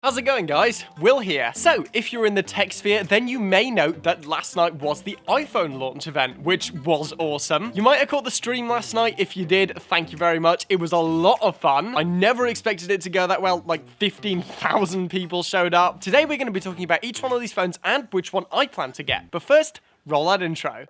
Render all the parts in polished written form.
How's it going, guys? Will here. So, if you're in the tech sphere, then you may note that last night was the iPhone launch event, which was awesome. You might have caught the stream last night. If you did, thank you very much. It was a lot of fun. I never expected it to go that well. Like 15,000 people showed up. Today, we're going to be talking about each one of these phones and which one I plan to get. But first, roll that intro.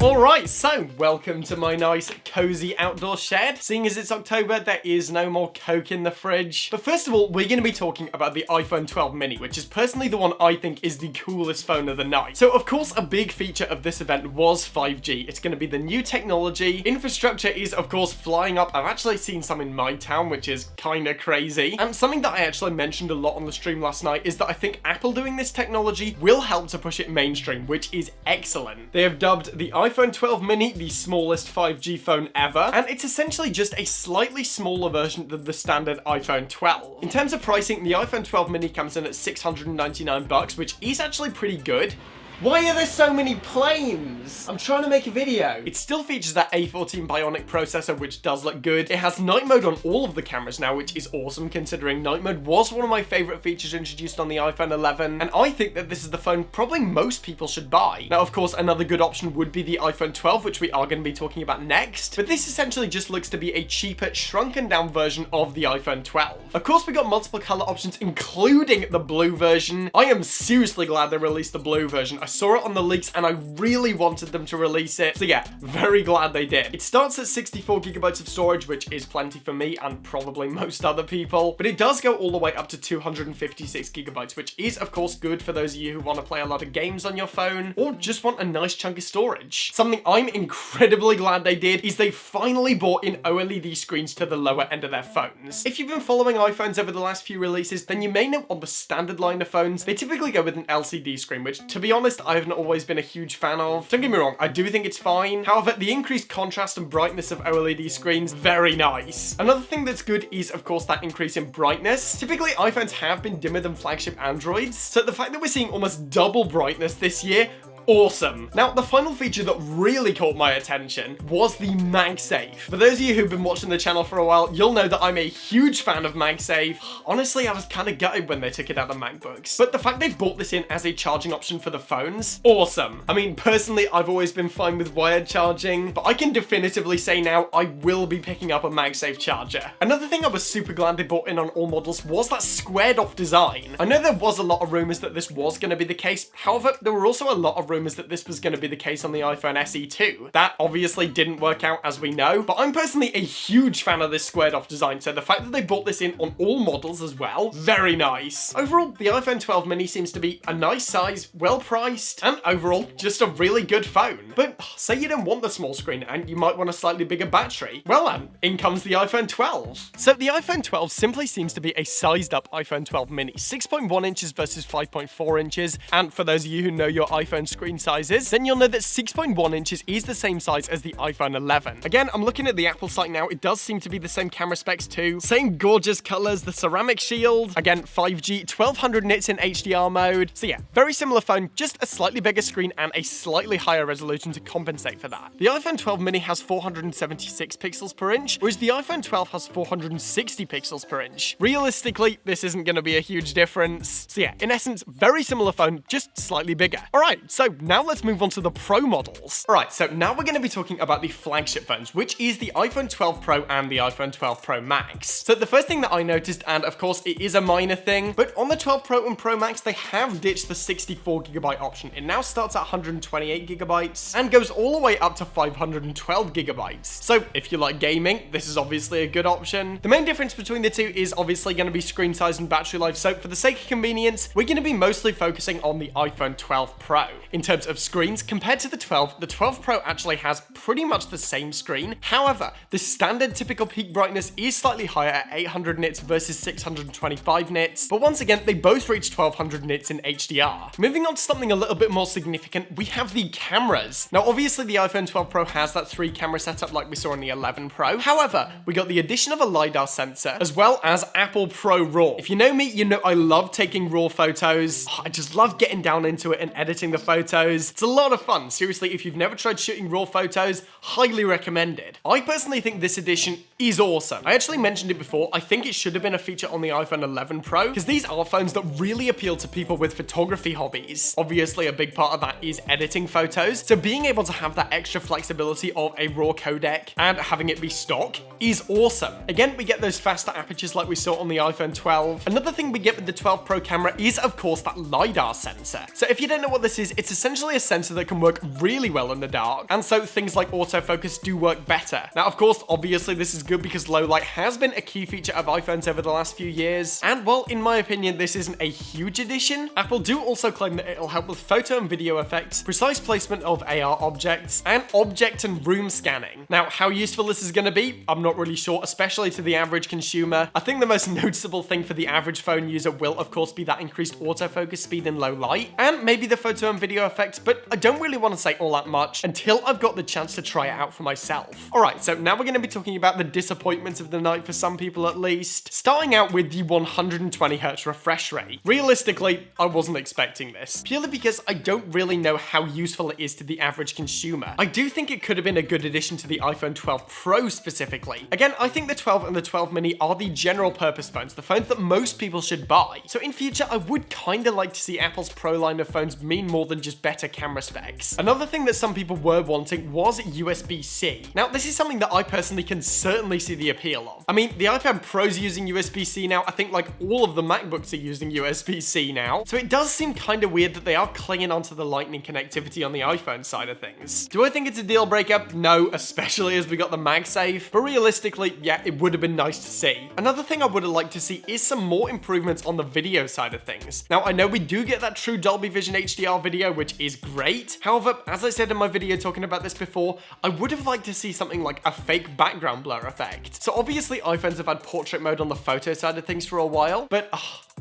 Alright, so welcome to my nice cozy outdoor shed. Seeing as it's October, there is no more Coke in the fridge. But first of all, we're going to be talking about the iPhone 12 mini, which is personally the one I think is the coolest phone of the night. So of course, a big feature of this event was 5G. It's going to be the new technology. Infrastructure is of course flying up. I've actually seen some in my town, which is kind of crazy. And something that I actually mentioned a lot on the stream last night is that I think Apple doing this technology will help to push it mainstream, which is excellent. They have dubbed the iPhone 12 mini the smallest 5G phone ever, and it's essentially just a slightly smaller version of the standard iPhone 12. In terms of pricing, the iPhone 12 mini comes in at $699, which is actually pretty good. Why are there so many planes? I'm trying to make a video. It still features that A14 Bionic processor, which does look good. It has night mode on all of the cameras now, which is awesome considering night mode was one of my favorite features introduced on the iPhone 11. And I think that this is the phone probably most people should buy. Now, of course, another good option would be the iPhone 12, which we are going to be talking about next. But this essentially just looks to be a cheaper, shrunken down version of the iPhone 12. Of course, we got multiple color options, including the blue version. I am seriously glad they released the blue version. I saw it on the leaks and I really wanted them to release it. So yeah, very glad they did. It starts at 64 gigabytes of storage, which is plenty for me and probably most other people, but it does go all the way up to 256 gigabytes, which is of course good for those of you who want to play a lot of games on your phone or just want a nice chunk of storage. Something I'm incredibly glad they did is they finally brought in OLED screens to the lower end of their phones. If you've been following iPhones over the last few releases, then you may know on the standard line of phones, they typically go with an LCD screen, which to be honest, I haven't always been a huge fan of. Don't get me wrong, I do think it's fine. However, the increased contrast and brightness of OLED screens, very nice. Another thing that's good is, of course, that increase in brightness. Typically, iPhones have been dimmer than flagship Androids, so the fact that we're seeing almost double brightness this year, awesome. Now, the final feature that really caught my attention was the Magsafe. For those of you who've been watching the channel for a while, you'll know that I'm a huge fan of Magsafe. Honestly, I was kind of gutted when they took it out of MacBooks. But the fact they've brought this in as a charging option for the phones, awesome. I mean, personally, I've always been fine with wired charging, but I can definitively say now I will be picking up a Magsafe charger. Another thing I was super glad they brought in on all models was that squared off design. I know there was a lot of rumors that this was going to be the case. However, there were also a lot of rumors that this was going to be the case on the iPhone SE too. That obviously didn't work out, as we know, but I'm personally a huge fan of this squared off design, so the fact that they brought this in on all models as well, very nice. Overall, the iPhone 12 mini seems to be a nice size, well priced, and overall, just a really good phone. But say you don't want the small screen and you might want a slightly bigger battery. Well, in comes the iPhone 12. So the iPhone 12 simply seems to be a sized up iPhone 12 mini, 6.1 inches versus 5.4 inches, and for those of you who know your iPhone screen sizes, then you'll know that 6.1 inches is the same size as the iPhone 11. Again, I'm looking at the Apple site now. It does seem to be the same camera specs too. Same gorgeous colors, the ceramic shield. Again, 5G, 1200 nits in HDR mode. So yeah, very similar phone, just a slightly bigger screen and a slightly higher resolution to compensate for that. The iPhone 12 mini has 476 pixels per inch, whereas the iPhone 12 has 460 pixels per inch. Realistically, this isn't going to be a huge difference. So yeah, in essence, very similar phone, just slightly bigger. All right, so now let's move on to the Pro models. All right, so now we're going to be talking about the flagship phones, which is the iPhone 12 Pro and the iPhone 12 Pro Max. So the first thing that I noticed, and of course it is a minor thing, but on the 12 Pro and Pro Max, they have ditched the 64 gigabyte option. It now starts at 128 gigabytes and goes all the way up to 512 gigabytes. So if you like gaming, this is obviously a good option. The main difference between the two is obviously going to be screen size and battery life. So for the sake of convenience, we're going to be mostly focusing on the iPhone 12 Pro. In terms of screens, compared to the 12 Pro actually has pretty much the same screen. However, the standard typical peak brightness is slightly higher at 800 nits versus 625 nits, but once again, they both reach 1200 nits in HDR. Moving on to something a little bit more significant, we have the cameras. Now, obviously the iPhone 12 Pro has that 3 camera setup like we saw on the 11 Pro. However, we got the addition of a LiDAR sensor, as well as Apple Pro RAW. If you know me, you know I love taking RAW photos. I just love getting down into it and editing the photos. It's a lot of fun. Seriously, if you've never tried shooting RAW photos, highly recommended. I personally think this edition is awesome. I actually mentioned it before, I think it should have been a feature on the iPhone 11 Pro, because these are phones that really appeal to people with photography hobbies. Obviously, a big part of that is editing photos, so being able to have that extra flexibility of a RAW codec and having it be stock is awesome. Again, we get those faster apertures like we saw on the iPhone 12. Another thing we get with the 12 Pro camera is, of course, that LiDAR sensor. So if you don't know what this is, it's essentially a sensor that can work really well in the dark, and so things like autofocus do work better. Now, of course, obviously this is good because low light has been a key feature of iPhones over the last few years, and well, in my opinion, this isn't a huge addition. Apple do also claim that it'll help with photo and video effects, precise placement of AR objects, and object and room scanning. Now, how useful this is going to be, I'm not really sure, especially to the average consumer. I think the most noticeable thing for the average phone user will, of course, be that increased autofocus speed in low light, and maybe the photo and video effects, but I don't really want to say all that much until I've got the chance to try it out for myself. Alright, so now we're going to be talking about the disappointments of the night for some people at least. Starting out with the 120Hz refresh rate. Realistically, I wasn't expecting this, purely because I don't really know how useful it is to the average consumer. I do think it could have been a good addition to the iPhone 12 Pro specifically. Again, I think the 12 and the 12 mini are the general purpose phones, the phones that most people should buy. So in future, I would kind of like to see Apple's Pro line of phones mean more than just better camera specs. Another thing that some people were wanting was USB-C. Now, this is something that I personally can certainly see the appeal of. I mean, the iPad Pro's using USB-C now. I think like all of the MacBooks are using USB-C now. So it does seem kind of weird that they are clinging onto the Lightning connectivity on the iPhone side of things. Do I think it's a deal breaker? No, especially as we got the Magsafe. But realistically, yeah, it would have been nice to see. Another thing I would have liked to see is some more improvements on the video side of things. Now, I know we do get that true Dolby Vision HDR video, which is great. However, as I said in my video talking about this before, I would have liked to see something like a fake background blur effect. So obviously iPhones have had portrait mode on the photo side of things for a while, but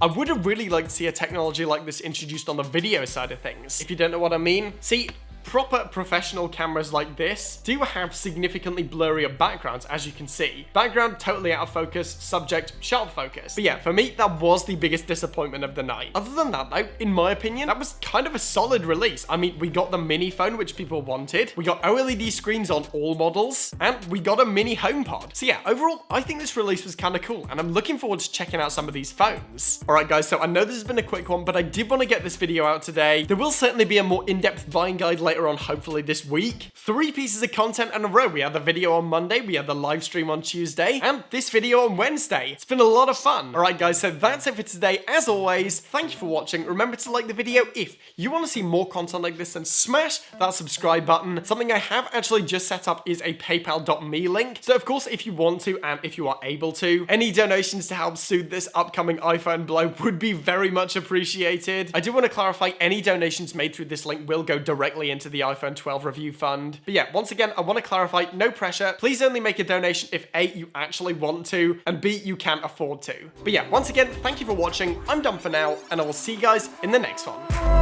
I would have really liked to see a technology like this introduced on the video side of things. If you don't know what I mean, see, proper professional cameras like this do have significantly blurrier backgrounds, as you can see. Background totally out of focus, subject sharp focus. But yeah, for me, that was the biggest disappointment of the night. Other than that though, in my opinion, that was kind of a solid release. I mean, we got the mini phone, which people wanted. We got OLED screens on all models, and we got a mini HomePod. So yeah, overall, I think this release was kind of cool, and I'm looking forward to checking out some of these phones. Alright guys, so I know this has been a quick one, but I did want to get this video out today. There will certainly be a more in-depth buying guide later on, hopefully this week. 3 pieces of content in a row. We had the video on Monday, we had the live stream on Tuesday, and this video on Wednesday. It's been a lot of fun. Alright guys, so that's it for today. As always, thank you for watching. Remember to like the video if you want to see more content like this, and smash that subscribe button. Something I have actually just set up is a paypal.me link. So of course, if you want to, and if you are able to, any donations to help soothe this upcoming iPhone blow would be very much appreciated. I do want to clarify, any donations made through this link will go directly into the iPhone 12 review fund. But yeah, once again, I want to clarify, no pressure. Please only make a donation if A, you actually want to, and B, you can afford to. But yeah, once again, thank you for watching. I'm done for now, and I will see you guys in the next one.